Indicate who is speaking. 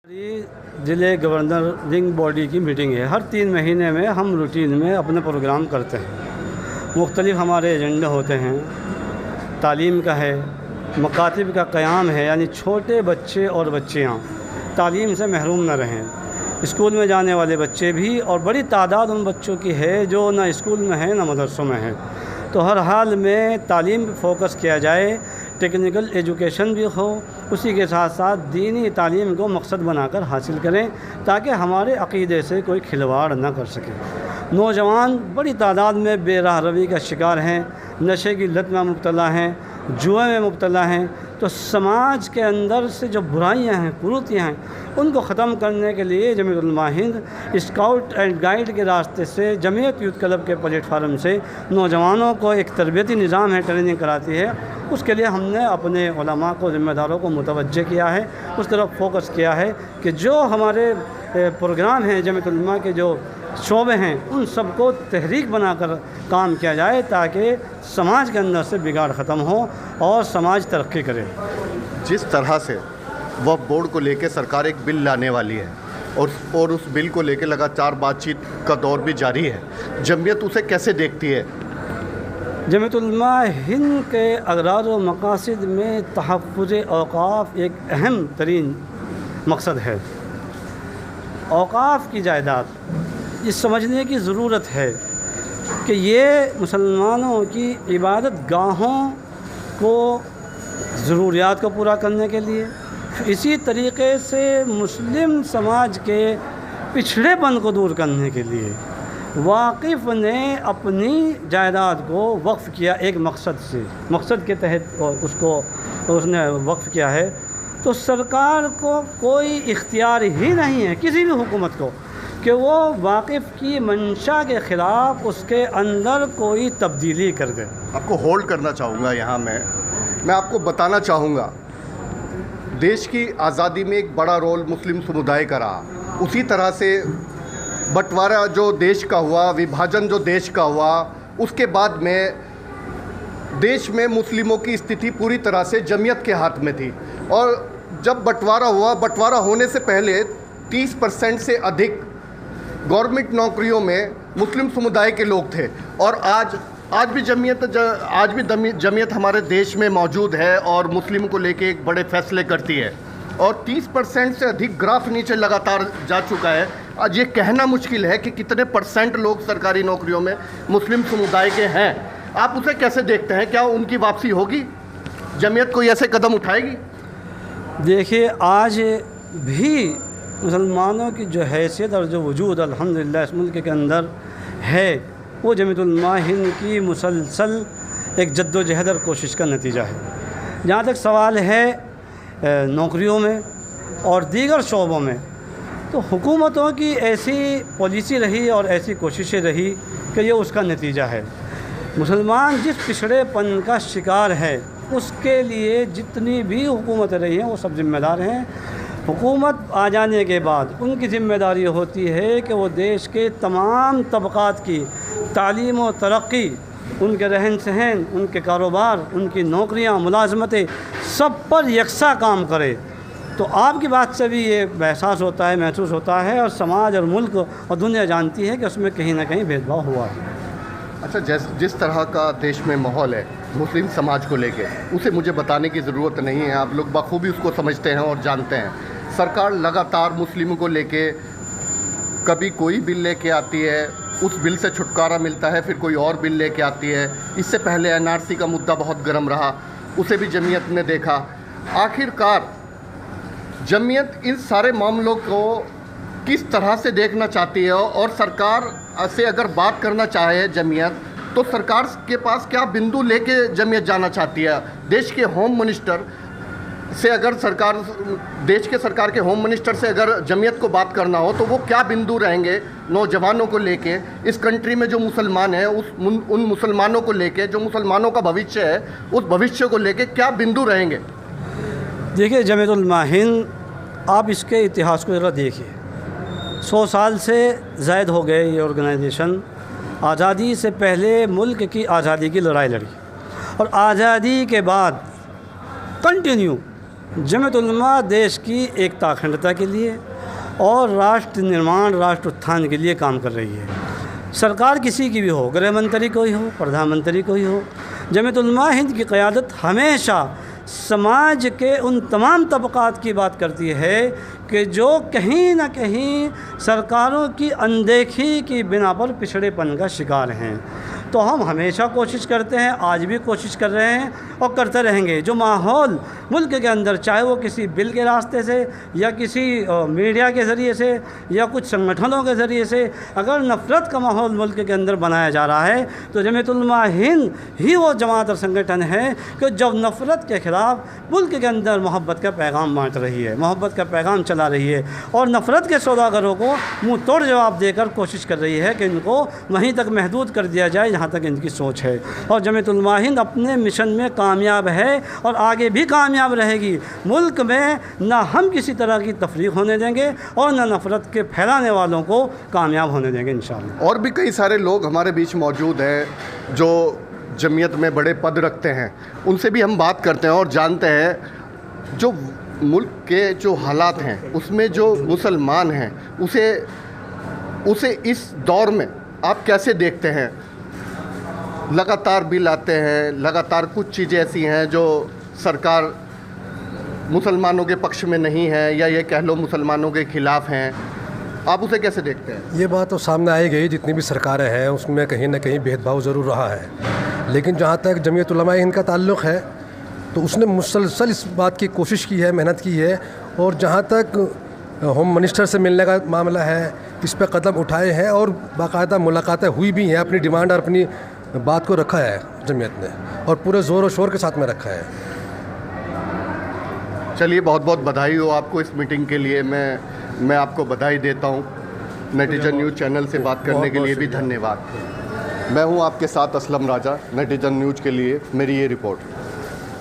Speaker 1: हमारी ज़िले गवर्नरिंग बॉडी की मीटिंग है। हर 3 महीने में हम रूटीन में अपने प्रोग्राम करते हैं। मुख्तलिफ हमारे एजेंडे होते हैं। तालीम का है, मकातिब का क़याम है, यानी छोटे बच्चे और बच्चियाँ तालीम से महरूम न रहें। स्कूल में जाने वाले बच्चे भी, और बड़ी तादाद उन बच्चों की है जो ना स्कूल में है ना मदरसों में है। तो हर हाल में तालीम पर फोकस किया जाए, टेक्निकल एजुकेशन भी हो, उसी के साथ साथ दीनी तालीम को मकसद बनाकर हासिल करें ताकि हमारे अक़ीदे से कोई खिलवाड़ न कर सके। नौजवान बड़ी तादाद में बेराह रवी का शिकार हैं, नशे की लत में मुब्तला हैं, जुए में मुब्तला हैं। तो समाज के अंदर से जो बुराइयां हैं, कुरीतियाँ हैं, उनको ख़त्म करने के लिए Jamiat Ulama Hind scout and guide के रास्ते से, जमीयत यूथ क्लब के प्लेटफार्म से नौजवानों को एक तरबियती निज़ाम है, ट्रेनिंग कराती है। उसके लिए हमने अपने उलमा को, ज़िम्मेदारों को मुतवज्जे किया है, उस तरफ फोकस किया है कि जो हमारे प्रोग्राम हैं, जमीयत उलमा के जो शोबे हैं, उन सब को तहरीक बनाकर काम किया जाए ताकि समाज के अंदर से बिगाड़ ख़त्म हो और समाज तरक्की करे।
Speaker 2: जिस तरह से वह बोर्ड को लेकर सरकार एक बिल लाने वाली है और उस बिल को लेकर लगातार बातचीत का दौर भी जारी है, जमीयत उसे कैसे देखती है?
Speaker 1: जमीयत उलमा हिंद के अगरार व मकासिद में तहफ़्फ़ुज़ औक़ाफ़ एक अहम तरीन मकसद है। औक़ाफ़ की जायदाद, ये समझने की ज़रूरत है कि ये मुसलमानों की इबादत गाहों को ज़रूरियात को पूरा करने के लिए, इसी तरीक़े से मुस्लिम समाज के पिछड़ेपन को दूर करने के लिए वाक़िफ़ ने अपनी जायदाद को वक्फ़ किया। एक मकसद के तहत उसको उसने वक्फ़ किया है। तो सरकार को कोई इख्तियार ही नहीं है, किसी भी हुकूमत को, कि वो वाक़िफ़ की मंशा के ख़िलाफ़ उसके अंदर कोई तब्दीली कर दे।
Speaker 2: आपको होल्ड करना चाहूँगा यहाँ मैं आपको बताना चाहूँगा, देश की आज़ादी में एक बड़ा रोल मुस्लिम समुदाय का रहा। उसी तरह से बंटवारा जो देश का हुआ, विभाजन जो देश का हुआ, उसके बाद में देश में मुस्लिमों की स्थिति पूरी तरह से जमीयत के हाथ में थी। और जब बंटवारा हुआ, बंटवारा होने से पहले 30% से अधिक गवर्नमेंट नौकरियों में मुस्लिम समुदाय के लोग थे। और आज भी जमीयत हमारे देश में मौजूद है और मुस्लिम को लेके एक बड़े फैसले करती है। और 30% से अधिक ग्राफ नीचे लगातार जा चुका है। आज ये कहना मुश्किल है कि कितने परसेंट लोग सरकारी नौकरियों में मुस्लिम समुदाय के हैं। आप उसे कैसे देखते हैं? क्या उनकी वापसी होगी? जमीयत कोई ऐसे कदम उठाएगी?
Speaker 1: देखिए, आज भी मुसलमानों की जो हैसियत और जो वजूद अल्हम्दुलिल्लाह इस मुल्क के अंदर है, वो जमीयत उलमा हिंद की मुसलसल एक जद्दोजहद और कोशिश का नतीजा है। जहाँ तक सवाल है नौकरियों में और दीगर शोबों में, तो हुकूमतों की ऐसी पॉलिसी रही और ऐसी कोशिशें रही कि ये उसका नतीजा है। मुसलमान जिस पिछड़ेपन का शिकार है, उसके लिए जितनी भी हुकूमतें रही हैं वो सब ज़िम्मेदार हैं। हुकूमत आ जाने के बाद उनकी ज़िम्मेदारी होती है कि वो देश के तमाम तबक़ात की तालीम व तरक्की, उनके रहन सहन, उनके कारोबार, उनकी नौकरियां, मुलाजमतें, सब पर यकसा काम करे। तो आपकी बात से भी ये एहसास होता है, महसूस होता है, और समाज और मुल्क और दुनिया जानती है कि उसमें कहीं ना कहीं भेदभाव हुआ है।
Speaker 2: अच्छा, जिस तरह का देश में माहौल है मुस्लिम समाज को लेके, उसे मुझे बताने की ज़रूरत नहीं है, आप लोग बखूबी उसको समझते हैं और जानते हैं। सरकार लगातार मुस्लिमों को लेके कभी कोई बिल लेके आती है, उस बिल से छुटकारा मिलता है, फिर कोई और बिल लेके आती है। इससे पहले NRC का मुद्दा बहुत गर्म रहा, उसे भी जमीयत ने देखा। आखिरकार जमीयत इन सारे मामलों को किस तरह से देखना चाहती है? और सरकार से अगर बात करना चाहे जमीयत, तो सरकार के पास क्या बिंदु लेके जमीयत जाना चाहती है? देश के होम मिनिस्टर से अगर सरकार के होम मिनिस्टर से अगर जमीयत को बात करना हो, तो वो क्या बिंदु रहेंगे नौजवानों को लेके? इस कंट्री में जो मुसलमान हैं, उन मुसलमानों को लेके, जो मुसलमानों का भविष्य है, उस भविष्य को लेके क्या बिंदु रहेंगे?
Speaker 1: देखिए, जमीयत उलमा हिंद, आप इसके इतिहास को ज़रा देखिए। 100 साल से ज़ायद हो गए ये ऑर्गेनाइजेशन आज़ादी से पहले मुल्क की आज़ादी की लड़ाई लड़ी, और आज़ादी के बाद कंटिन्यू जमीयत उलमा देश की एकता अखंडता के लिए और राष्ट्र निर्माण, राष्ट्र उत्थान के लिए काम कर रही है। सरकार किसी की भी हो, गृह मंत्री कोई हो, प्रधानमंत्री कोई हो, जमीयत उलमा हिंद की क़यादत हमेशा समाज के उन तमाम तबक़ात की बात करती है कि जो कहीं ना कहीं सरकारों की अनदेखी की बिना पर पिछड़ेपन का शिकार हैं। तो हम हमेशा कोशिश करते हैं, आज भी कोशिश कर रहे हैं और करते रहेंगे। जो माहौल मुल्क के अंदर, चाहे वो किसी बिल के रास्ते से या किसी मीडिया के ज़रिए से या कुछ संगठनों के ज़रिए से, अगर नफ़रत का माहौल मुल्क के अंदर बनाया जा रहा है तो जमीयत उलमा हिंद ही वो जमात और संगठन है कि जब नफ़रत के ख़िलाफ़ मुल्क के अंदर मोहब्बत का पैगाम बाँट रही है, मोहब्बत का पैगाम चला रही है और नफ़रत के सौदागरों को मुँह तोड़ जवाब देकर कोशिश कर रही है कि इनको वहीं तक महदूद कर दिया जाए जहाँ तक इनकी सोच है। और जमीयत उलमा हिंद अपने मिशन में कामयाब है और आगे भी कामयाब रहेगी। मुल्क में ना हम किसी तरह की तफरीक होने देंगे और ना नफ़रत के फैलाने वालों को कामयाब होने देंगे इंशाअल्लाह।
Speaker 2: और भी कई सारे लोग हमारे बीच मौजूद हैं जो जमीयत में बड़े पद रखते हैं, उनसे भी हम बात करते हैं और जानते हैं जो मुल्क के जो हालात हैं उसमें जो मुसलमान हैं उसे इस दौर में आप कैसे देखते हैं? लगातार बिल आते हैं, लगातार कुछ चीज़ें ऐसी हैं जो सरकार मुसलमानों के पक्ष में नहीं है या ये कह लो मुसलमानों के ख़िलाफ़ हैं, आप उसे कैसे देखते हैं?
Speaker 3: ये बात तो सामने आई गई, जितनी भी सरकारें हैं उसमें कहीं ना कहीं भेदभाव ज़रूर रहा है। लेकिन जहाँ तक जमीयत उलमा हिंद का ताल्लुक़ है तो उसने मुसलसल इस बात की कोशिश की है, मेहनत की है और जहाँ तक होम मिनिस्टर से मिलने का मामला है इस पर कदम उठाए हैं और बाकायदा मुलाकातें हुई भी हैं, अपनी डिमांड और अपनी बात को रखा है जमीयत ने और पूरे ज़ोर और शोर के साथ में रखा है।
Speaker 2: चलिए, बहुत बहुत बधाई हो आपको इस मीटिंग के लिए। मैं आपको बधाई देता हूँ। नेटिजन न्यूज़ चैनल से बात करने के लिए भी धन्यवाद। मैं हूँ आपके साथ असलम राजा, नेटिजन न्यूज़ के लिए मेरी ये रिपोर्ट।